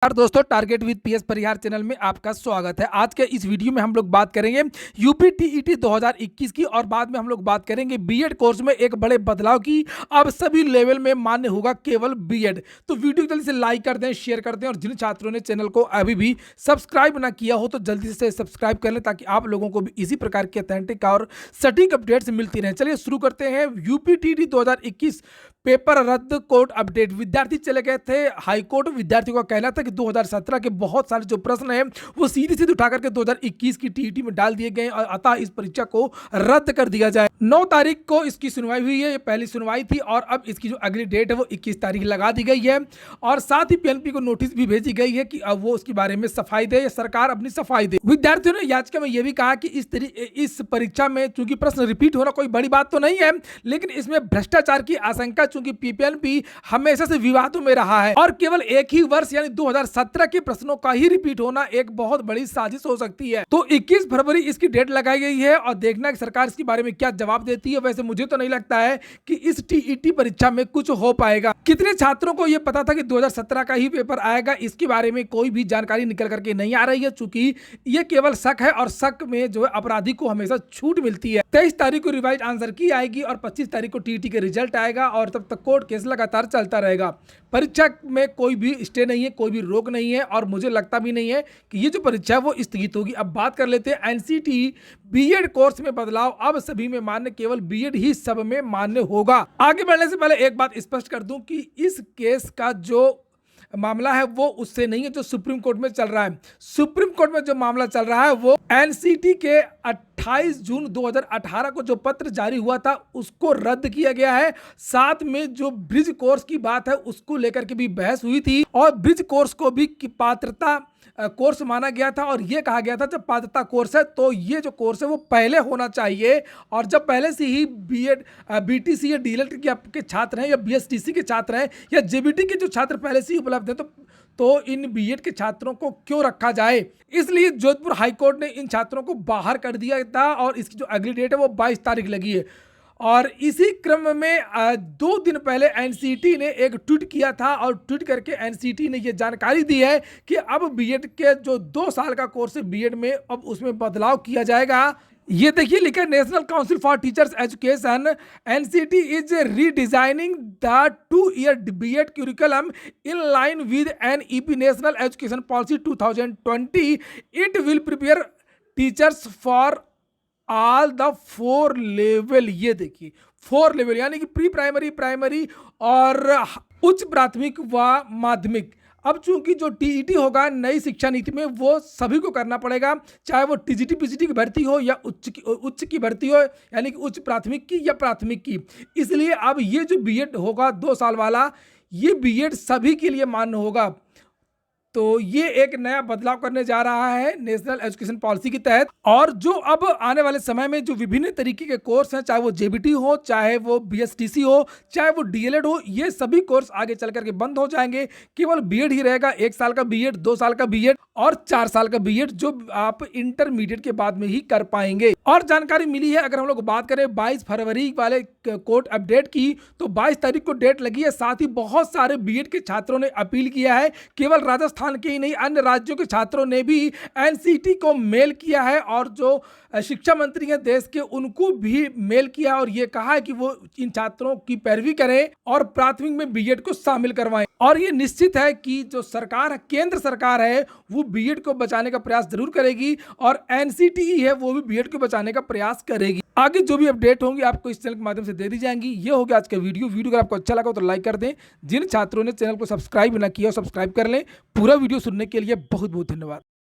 यार दोस्तों, target with PS Parihar channel में आपका स्वागत है। आज के इस वीडियो में हम लोग बात करेंगे यूपी टीईटी 2021 की और बाद में हम लोग बात करेंगे बीएड कोर्स में एक बड़े बदलाव की। अब सभी लेवल में मान्य होगा केवल बीएड। तो वीडियो जल्दी से लाइक कर दें, शेयर कर दें और जिन छात्रों ने चैनल को अभी भी सब्सक्राइब ना किया हो तो जल्दी से सब्सक्राइब कर लें ताकि आप लोगों को भी इसी प्रकार के ऑथेंटिक और सटीक अपडेट्स मिलती रहें। चलिए शुरू करते हैं। यूपी टीईटी 2021 पेपर रद्द, कोर्ट अपडेट। विद्यार्थी चले गए थे हाईकोर्ट। विद्यार्थियों का कहना था कि 2017 के बहुत सारे जो प्रश्न हैं वो सीधे उठा करके 2021 की टीईटी में डाल दिए गए और अतः इस परीक्षा को रद्द कर दिया जाए। 9 तारीख को इसकी सुनवाई हुई है। ये पहली सुनवाई थी और अब इसकी जो अगली डेट है वो 21 तारीख लगा दी गई है और साथ ही पीएनबी को नोटिस भी भेजी गई है कि अब वो उसके बारे में सफाई दे, सरकार अपनी सफाई दे। विद्यार्थियों ने याचिका में यह भी कहा कि इस परीक्षा में चूंकि प्रश्न रिपीट होना कोई बड़ी बात तो नहीं है, लेकिन इसमें भ्रष्टाचार की आशंका, चूंकि पीपीएनबी हमेशा से विवादों में रहा है और केवल एक ही वर्ष यानी 2017 के प्रश्नों का ही रिपीट होना एक बहुत बड़ी साजिश हो सकती है। तो 21 फरवरी इसकी डेट लगाई गई है और देखना कि सरकार इसके बारे में क्या जवाब देती है। वैसे मुझे तो नहीं लगता है कि इस टीईटी परीक्षा में कुछ हो पाएगा। कितने छात्रों को यह पता था कि 2017 का ही पेपर आएगा, इसके बारे में कोई भी जानकारी निकल करके नहीं आ रही है, चूंकि यह केवल शक है और शक में जो है अपराधी को हमेशा छूट मिलती है। 23 तारीख को रिवाइज आंसर की आएगी और 25 तारीख को टीईटी के रिजल्ट आएगा और तब तक कोर्ट केस लगातार चलता रहेगा। परीक्षा में कोई भी स्टे नहीं है, कोई भी रोक नहीं है और मुझे लगता भी नहीं है कि ये जो परीक्षा है वो स्थगित होगी। अब बात कर लेते हैं एनसीटी बीएड कोर्स में बदलाव। अब सभी में मान्य, केवल बीएड ही सब में मान्य होगा। आगे बढ़ने से पहले एक बात स्पष्ट कर दूं कि इस केस का जो मामला है वो उससे नहीं है जो सुप्रीम कोर्ट में चल रहा है। सुप्रीम कोर्ट में जो मामला चल रहा है वो एनसीटी के 28 जून 2018 को जो पत्र जारी हुआ था उसको रद्द किया गया है। साथ में जो ब्रिज कोर्स की बात है उसको लेकर के भी बहस हुई थी और ब्रिज कोर्स को भी पात्रता कोर्स माना गया था और यह कहा गया था जब पात्रता कोर्स है तो ये जो कोर्स है वो पहले होना चाहिए और जब पहले से ही बीएड, बीटीसी या डीएलएड के छात्र हैं या बीएसटीसी के छात्र हैं या जेबीटी के जो छात्र पहले से ही उपलब्ध हैं तो इन बीएड के छात्रों को क्यों रखा जाए। इसलिए जोधपुर हाईकोर्ट ने इन छात्रों को बाहर कर दिया था और इसकी जो अगली डेट है वो 22 तारीख लगी है। और इसी क्रम में 2 दिन पहले एनसीटी ने एक ट्वीट किया था और ट्वीट करके एनसीटी ने यह जानकारी दी है कि अब बीएड के जो 2 साल का कोर्स है बीएड में अब उसमें बदलाव किया जाएगा। ये देखिए लिखा है, national council for teachers education NCT is redesigning the 2-year BEd curriculum in line with NEP national education policy 2020. It will prepare teachers for all the 4 level. ये देखिए 4 लेवल यानी कि प्री प्राइमरी, प्राइमरी और उच्च प्राथमिक व माध्यमिक। अब चूंकि जो टीईटी होगा नई शिक्षा नीति में वो सभी को करना पड़ेगा, चाहे वो टीजीटी पीजीटी की भर्ती हो या उच्च की भर्ती हो, यानी कि उच्च प्राथमिक की या प्राथमिक की। इसलिए अब ये जो बीएड होगा 2 साल वाला, ये बीएड सभी के लिए मान्य होगा। तो ये एक नया बदलाव करने जा रहा है नेशनल एजुकेशन पॉलिसी के तहत। और जो अब आने वाले समय में जो विभिन्न तरीके के कोर्स हैं, चाहे वो जेबीटी हो, चाहे वो बीएसटीसी हो, चाहे वो डीएलएड हो, ये सभी कोर्स आगे चल करके बंद हो जाएंगे। केवल बीएड ही रहेगा। 1 साल का बीएड, 2 साल का बीएड और 4 साल का बीएड जो आप इंटरमीडिएट के बाद में ही कर पाएंगे। और जानकारी मिली है, अगर हम लोग बात करें 22 फरवरी वाले कोर्ट अपडेट की, तो 22 तारीख को डेट लगी है। साथ ही बहुत सारे बीएड के छात्रों ने अपील किया है। केवल राजस्थान के ही नहीं, अन्य राज्यों के छात्रों ने भी एनसीटी को मेल किया है और जो शिक्षा मंत्री हैं देश के उनको भी मेल किया और ये कहा है कि वो इन छात्रों की पैरवी करें और प्राथमिक में बीएड को शामिल करवाएं। और ये निश्चित है कि जो सरकार है, केंद्र सरकार है, वो बीएड को बचाने का प्रयास जरूर करेगी और एनसीटी है वो भी बीएड को बचाने का प्रयास करेगी। आगे जो भी अपडेट होंगी आपको इस चैनल के माध्यम से दे दी जाएंगी। ये हो गया आज का वीडियो अगर आपको अच्छा लगा तो लाइक कर दें। जिन छात्रों ने चैनल को सब्सक्राइब ना किया सब्सक्राइब कर लें। पूरा वीडियो सुनने के लिए बहुत बहुत धन्यवाद।